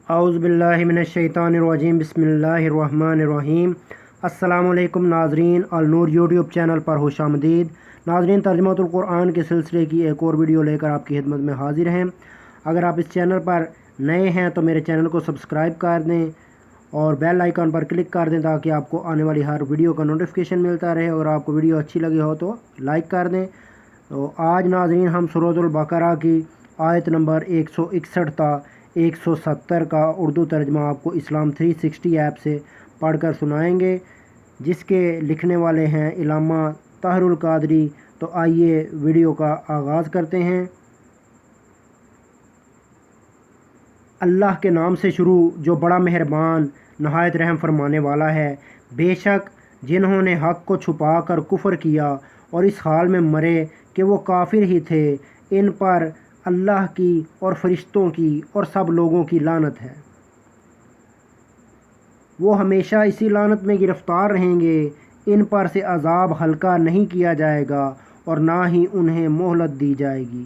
اعوذ باللہ من الشیطان الرجیم بسم اللہ الرحمن الرحیم۔ السلام علیکم ناظرین، النور یوٹیوب چینل پر خوش آمدید۔ ناظرین، ترجمۃ القرآن کے سلسلے کی ایک اور ویڈیو لے کر آپ کی خدمت میں حاضر ہیں۔ اگر آپ اس چینل پر نئے ہیں تو میرے چینل کو سبسکرائب کر دیں اور بیل آئیکن پر کلک کر دیں تاکہ آپ کو آنے والی ہر ویڈیو کا نوٹیفیکیشن ملتا رہے۔ اور آپ کو ویڈیو اچھی لگی ہو تو لائک کر دیں۔ تو آج ناظرین ہم سورۃ البقرہ کی آیت نمبر 161 تا 170 کا اردو ترجمہ آپ کو اسلام 360 ایپ سے پڑھ کر سنائیں گے، جس کے لکھنے والے ہیں علامہ طاہر القادری۔ تو آئیے ویڈیو کا آغاز کرتے ہیں۔ اللہ کے نام سے شروع جو بڑا مہربان نہایت رحم فرمانے والا ہے۔ بے شک جنہوں نے حق کو چھپا کر کفر کیا اور اس حال میں مرے کہ وہ کافر ہی تھے، ان پر اللہ کی اور فرشتوں کی اور سب لوگوں کی لعنت ہے۔ وہ ہمیشہ اسی لعنت میں گرفتار رہیں گے۔ ان پر سے عذاب ہلکا نہیں کیا جائے گا اور نہ ہی انہیں مہلت دی جائے گی۔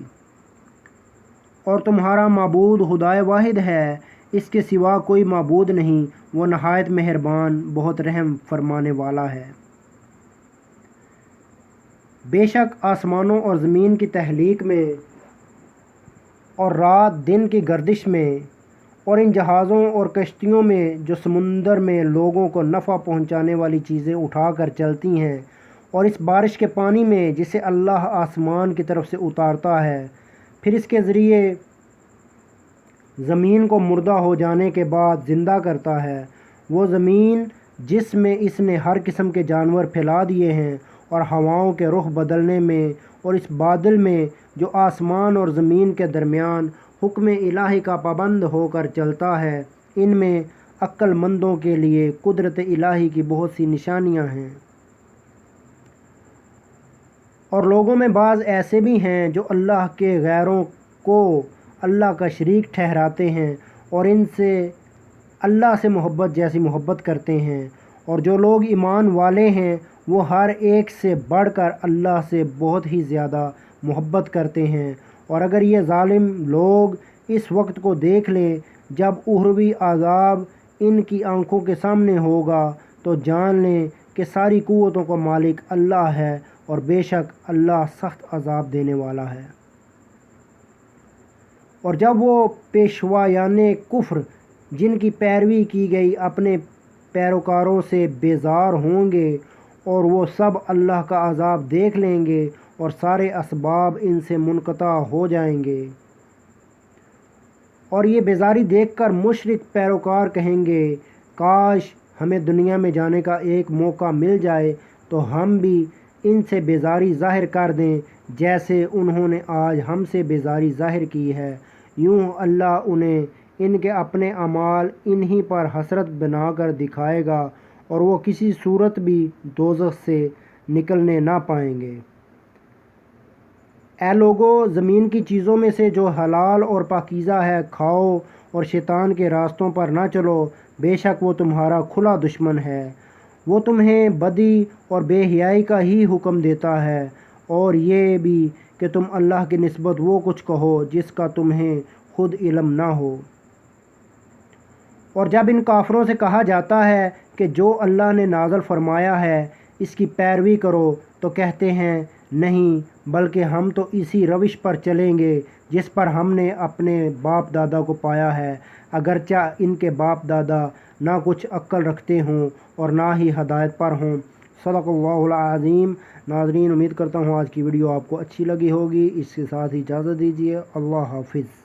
اور تمہارا معبود خدائے واحد ہے، اس کے سوا کوئی معبود نہیں، وہ نہایت مہربان بہت رحم فرمانے والا ہے۔ بے شک آسمانوں اور زمین کی تخلیق میں اور رات دن کی گردش میں اور ان جہازوں اور کشتیوں میں جو سمندر میں لوگوں کو نفع پہنچانے والی چیزیں اٹھا کر چلتی ہیں، اور اس بارش کے پانی میں جسے اللہ آسمان کی طرف سے اتارتا ہے، پھر اس کے ذریعے زمین کو مردہ ہو جانے کے بعد زندہ کرتا ہے، وہ زمین جس میں اس نے ہر قسم کے جانور پھیلا دیے ہیں، اور ہواؤں کے رخ بدلنے میں اور اس بادل میں جو آسمان اور زمین کے درمیان حکم الہی کا پابند ہو کر چلتا ہے، ان میں عقل مندوں کے لیے قدرت الہی کی بہت سی نشانیاں ہیں۔ اور لوگوں میں بعض ایسے بھی ہیں جو اللہ کے غیروں کو اللہ کا شریک ٹھہراتے ہیں اور ان سے اللہ سے محبت جیسی محبت کرتے ہیں، اور جو لوگ ایمان والے ہیں وہ ہر ایک سے بڑھ کر اللہ سے بہت ہی زیادہ محبت کرتے ہیں۔ اور اگر یہ ظالم لوگ اس وقت کو دیکھ لیں جب اخروی عذاب ان کی آنکھوں کے سامنے ہوگا تو جان لیں کہ ساری قوتوں کا مالک اللہ ہے، اور بے شک اللہ سخت عذاب دینے والا ہے۔ اور جب وہ پیشوایان کفر جن کی پیروی کی گئی اپنے پیروکاروں سے بیزار ہوں گے، اور وہ سب اللہ کا عذاب دیکھ لیں گے اور سارے اسباب ان سے منقطع ہو جائیں گے، اور یہ بیزاری دیکھ کر مشرک پیروکار کہیں گے، کاش ہمیں دنیا میں جانے کا ایک موقع مل جائے تو ہم بھی ان سے بیزاری ظاہر کر دیں جیسے انہوں نے آج ہم سے بیزاری ظاہر کی ہے۔ یوں اللہ انہیں ان کے اپنے اعمال انہی پر حسرت بنا کر دکھائے گا، اور وہ کسی صورت بھی دوزخ سے نکلنے نہ پائیں گے۔ اے لوگو، زمین کی چیزوں میں سے جو حلال اور پاکیزہ ہے کھاؤ، اور شیطان کے راستوں پر نہ چلو، بے شک وہ تمہارا کھلا دشمن ہے۔ وہ تمہیں بدی اور بے حیائی کا ہی حکم دیتا ہے، اور یہ بھی کہ تم اللہ کی نسبت وہ کچھ کہو جس کا تمہیں خود علم نہ ہو۔ اور جب ان کافروں سے کہا جاتا ہے کہ جو اللہ نے نازل فرمایا ہے اس کی پیروی کرو، تو کہتے ہیں نہیں، بلکہ ہم تو اسی روش پر چلیں گے جس پر ہم نے اپنے باپ دادا کو پایا ہے، اگرچہ ان کے باپ دادا نہ کچھ عقل رکھتے ہوں اور نہ ہی ہدایت پر ہوں۔ صدق اللہ العظیم۔ ناظرین، امید کرتا ہوں آج کی ویڈیو آپ کو اچھی لگی ہوگی۔ اس کے ساتھ ہی اجازت دیجیے۔ اللہ حافظ۔